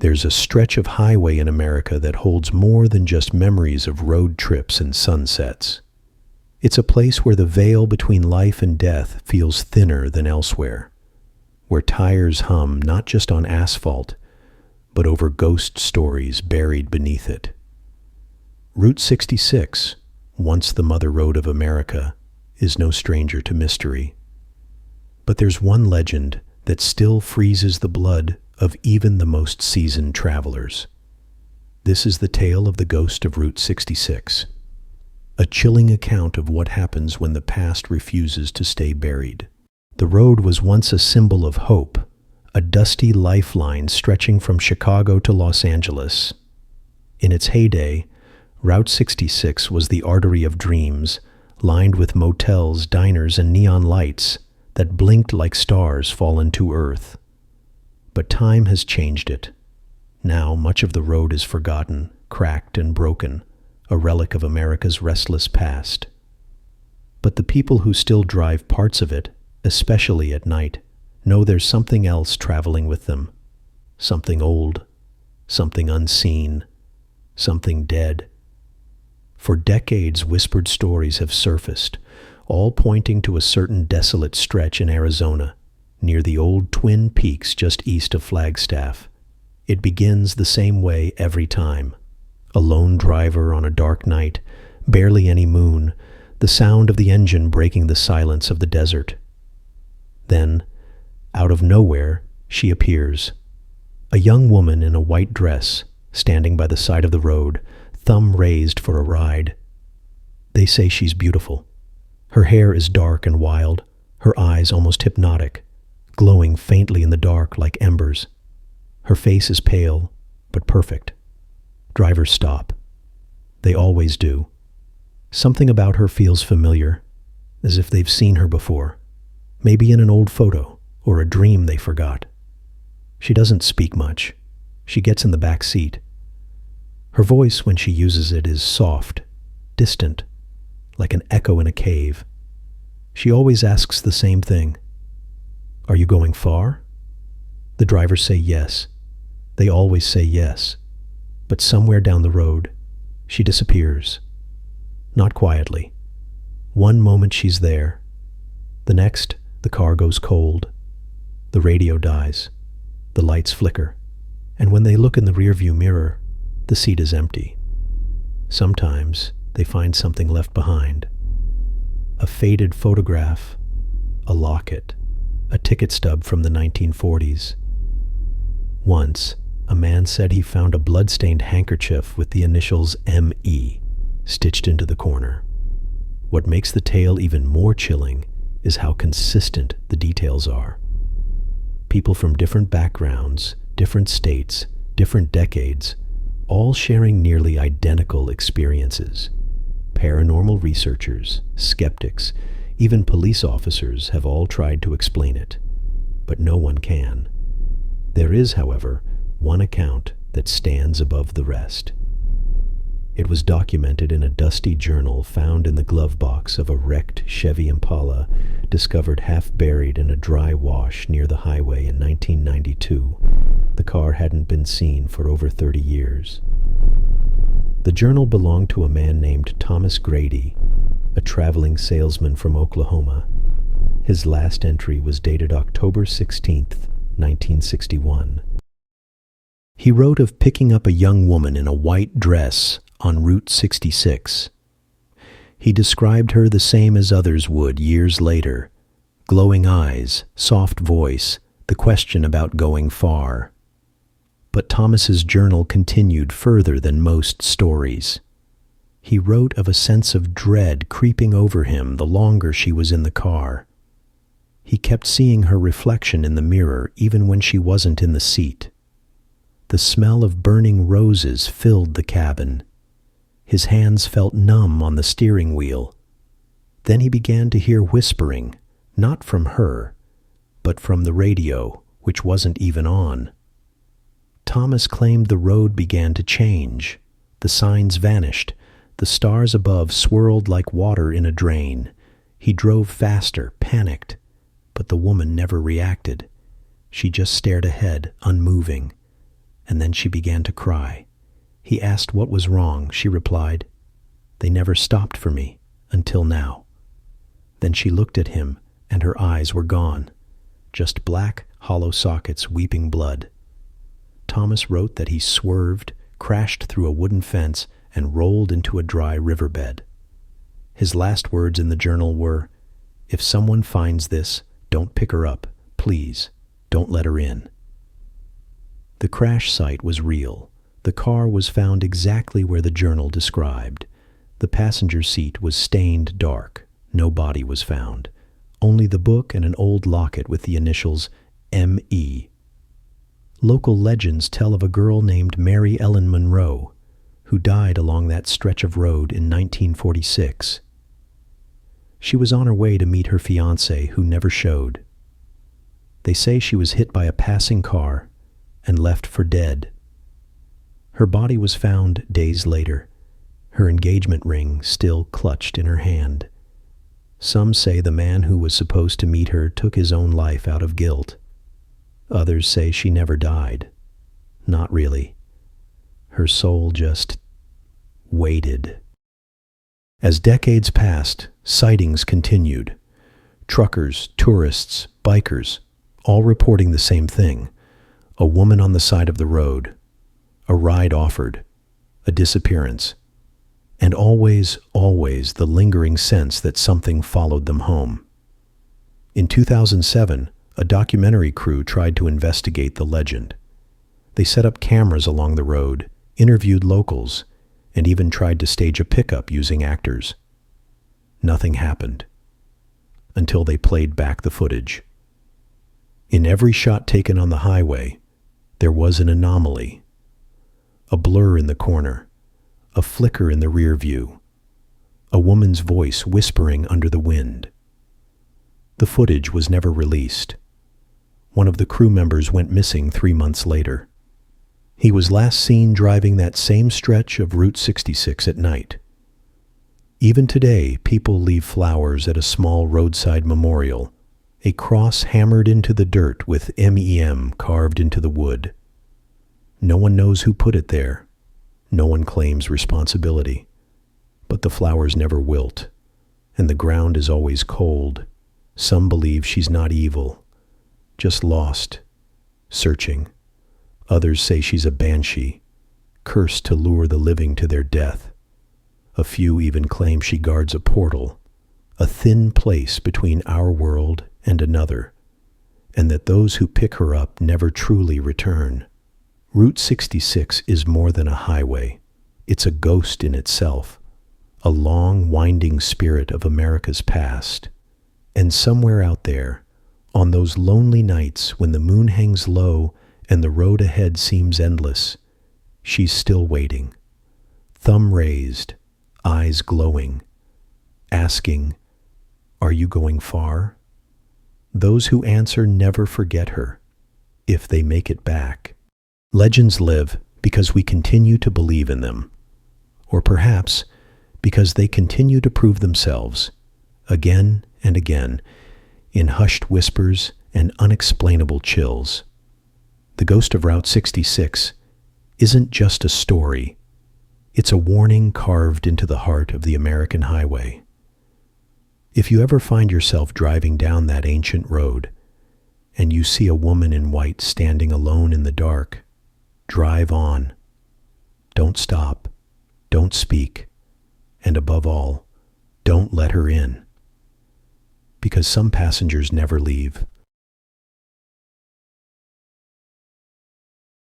There's a stretch of highway in America that holds more than just memories of road trips and sunsets. It's a place where the veil between life and death feels thinner than elsewhere, where tires hum not just on asphalt, but over ghost stories buried beneath it. Route 66, once the mother road of America, is no stranger to mystery. But there's one legend that still freezes the blood of even the most seasoned travelers. This is the tale of the ghost of Route 66, a chilling account of what happens when the past refuses to stay buried. The road was once a symbol of hope, a dusty lifeline stretching from Chicago to Los Angeles. In its heyday, Route 66 was the artery of dreams, lined with motels, diners, and neon lights that blinked like stars fallen to earth. But time has changed it. Now much of the road is forgotten, cracked, and broken, a relic of America's restless past. But the people who still drive parts of it, especially at night, know there's something else traveling with them. Something old, something unseen, something dead. For decades, whispered stories have surfaced, all pointing to a certain desolate stretch in Arizona, near the old Twin Peaks just east of Flagstaff. It begins the same way every time. A lone driver on a dark night, barely any moon, the sound of the engine breaking the silence of the desert. Then, out of nowhere, she appears. A young woman in a white dress, standing by the side of the road, thumb raised for a ride. They say she's beautiful. Her hair is dark and wild, her eyes almost hypnotic, glowing faintly in the dark like embers. Her face is pale, but perfect. Drivers stop. They always do. Something about her feels familiar, as if they've seen her before, maybe in an old photo or a dream they forgot. She doesn't speak much. She gets in the back seat. Her voice, when she uses it, is soft, distant, like an echo in a cave. She always asks the same thing. "Are you going far?" The drivers say yes. They always say yes. But somewhere down the road, she disappears. Not quietly. One moment she's there. The next, the car goes cold. The radio dies. The lights flicker. And when they look in the rearview mirror, the seat is empty. Sometimes they find something left behind. A faded photograph, a locket, a ticket stub from the 1940s. Once, a man said he found a blood-stained handkerchief with the initials M.E. stitched into the corner. What makes the tale even more chilling is how consistent the details are. People from different backgrounds, different states, different decades, all sharing nearly identical experiences. Paranormal researchers, skeptics, even police officers have all tried to explain it, but no one can. There is, however, one account that stands above the rest. It was documented in a dusty journal found in the glove box of a wrecked Chevy Impala, discovered half buried in a dry wash near the highway in 1992. The car hadn't been seen for over 30 years. The journal belonged to a man named Thomas Grady, a traveling salesman from Oklahoma. His last entry was dated October 16th, 1961. He wrote of picking up a young woman in a white dress on Route 66. He described her the same as others would years later. Glowing eyes, soft voice, the question about going far. But Thomas's journal continued further than most stories. He wrote of a sense of dread creeping over him the longer she was in the car. He kept seeing her reflection in the mirror even when she wasn't in the seat. The smell of burning roses filled the cabin. His hands felt numb on the steering wheel. Then he began to hear whispering, not from her, but from the radio, which wasn't even on. Thomas claimed the road began to change. The signs vanished. The stars above swirled like water in a drain. He drove faster, panicked, but the woman never reacted. She just stared ahead, unmoving. and then she began to cry. He asked what was wrong. She replied, "They never stopped for me, until now." Then she looked at him, and her eyes were gone, just black, hollow sockets weeping blood. Thomas wrote that he swerved, crashed through a wooden fence, and rolled into a dry riverbed. His last words in the journal were, "If someone finds this, don't pick her up, please. Don't let her in." The crash site was real. The car was found exactly where the journal described. The passenger seat was stained dark. No body was found. Only the book and an old locket with the initials M.E. Local legends tell of a girl named Mary Ellen Monroe, who died along that stretch of road in 1946. She was on her way to meet her fiancé, who never showed. They say she was hit by a passing car and left for dead. Her body was found days later, her engagement ring still clutched in her hand. Some say the man who was supposed to meet her took his own life out of guilt. Others say she never died. Not really. Her soul just waited. As decades passed, sightings continued. Truckers, tourists, bikers, all reporting the same thing. A woman on the side of the road, a ride offered, a disappearance, and always, always the lingering sense that something followed them home. In 2007, a documentary crew tried to investigate the legend. They set up cameras along the road, interviewed locals, and even tried to stage a pickup using actors. Nothing happened until they played back the footage. In every shot taken on the highway, there was an anomaly. A blur in the corner, a flicker in the rear view, a woman's voice whispering under the wind. The footage was never released. One of the crew members went missing 3 months later. He was last seen driving that same stretch of Route 66 at night. Even today, people leave flowers at a small roadside memorial, a cross hammered into the dirt with MEM carved into the wood. No one knows who put it there. No one claims responsibility. But the flowers never wilt, and the ground is always cold. Some believe she's not evil, just lost, searching. Others say she's a banshee, cursed to lure the living to their death. A few even claim she guards a portal, a thin place between our world and another, and that those who pick her up never truly return. Route 66 is more than a highway. It's a ghost in itself, a long, winding spirit of America's past. And somewhere out there, on those lonely nights when the moon hangs low and the road ahead seems endless, she's still waiting, thumb raised, eyes glowing, asking, "Are you going far?" Those who answer never forget her, if they make it back. Legends live because we continue to believe in them, or perhaps because they continue to prove themselves, again and again, in hushed whispers and unexplainable chills. The ghost of Route 66 isn't just a story. It's a warning carved into the heart of the American highway. If you ever find yourself driving down that ancient road, and you see a woman in white standing alone in the dark, drive on. Don't stop. Don't speak. And above all, don't let her in. Because some passengers never leave.